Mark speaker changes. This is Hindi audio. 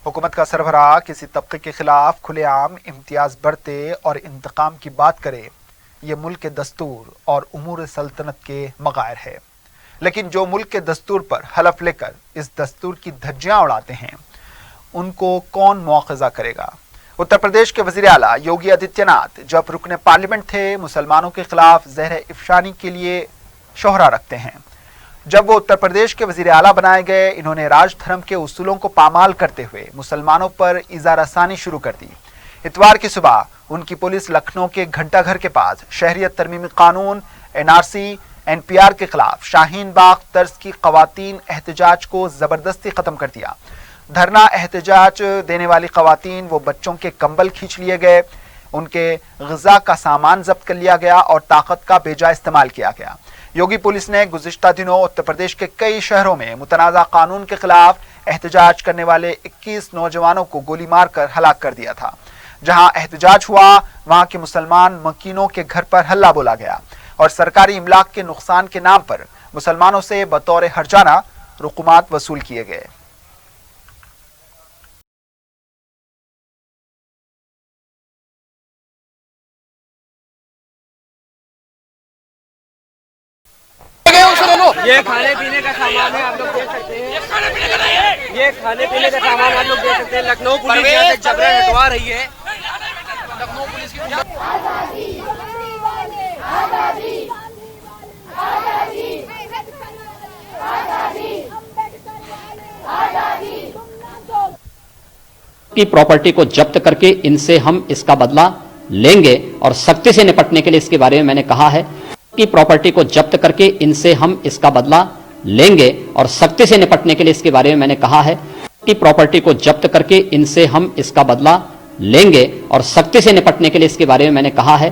Speaker 1: हुकूमत का सरबराह किसी तबके के खिलाफ खुलेआम इम्तियाज बरते और इंतकाम की बात करे, ये मुल्क के दस्तूर और उमूर सल्तनत के मगायर है। लेकिन जो मुल्क के दस्तूर पर हलफ लेकर इस दस्तूर की धज्जियां उड़ाते हैं, उनको कौन मुआखजा करेगा। उत्तर प्रदेश के वजीर आला योगी आदित्यनाथ जब रुकने पार्लियामेंट थे, मुसलमानों के खिलाफ जहर इफ्शानी के लिए शोहरा रखते हैं। जब वो उत्तर प्रदेश के वजीर आला बनाए गए, इन्होंने राज धर्म के उसूलों को पामाल करते हुए मुसलमानों पर इज़ारासानी शुरू कर दी। इतवार की सुबह उनकी पुलिस लखनऊ के घंटा घर के पास शहरियत तरमीमी कानून NRC NPR के खिलाफ शाहीन बाग तर्ज की खवातीन एहतजाज को जबरदस्ती खत्म कर दिया। धरना एहतजाज देने वाली खवातीन वो बच्चों के कंबल खींच लिए गए, उनके ग़िज़ा का सामान जब्त कर लिया गया और ताकत का बेजा इस्तेमाल किया गया। योगी पुलिस ने गुज़िश्ता दिनों उत्तर प्रदेश के कई शहरों में मुतनाज़ा कानून के खिलाफ एहतजाज करने वाले 21 नौजवानों को गोली मारकर हलाक कर दिया था। जहां एहतजाज हुआ, वहां के मुसलमान मकीनों के घर पर हल्ला बोला गया और सरकारी इमलाक के नुकसान के नाम पर मुसलमानों से बतौर हर्जाना रुकुमात वसूल किए गए।
Speaker 2: ये खाने पीने का सामान है, आप लोग देख सकते हैं। ये खाने पीने का सामान आप लोग देख सकते हैं। लखनऊ पुलिस यहाँ से जबरन हटवा रही है। लखनऊ पुलिस की
Speaker 3: प्रॉपर्टी को जब्त करके इनसे हम इसका बदला लेंगे और सख्ती से निपटने के लिए इसके बारे में मैंने कहा है कि प्रॉपर्टी को जब्त करके इनसे हम इसका बदला लेंगे और सख्ती से निपटने के लिए इसके बारे में मैंने कहा है कि प्रॉपर्टी को जब्त करके इनसे हम इसका बदला लेंगे और सख्ती से निपटने के लिए इसके बारे में मैंने कहा है।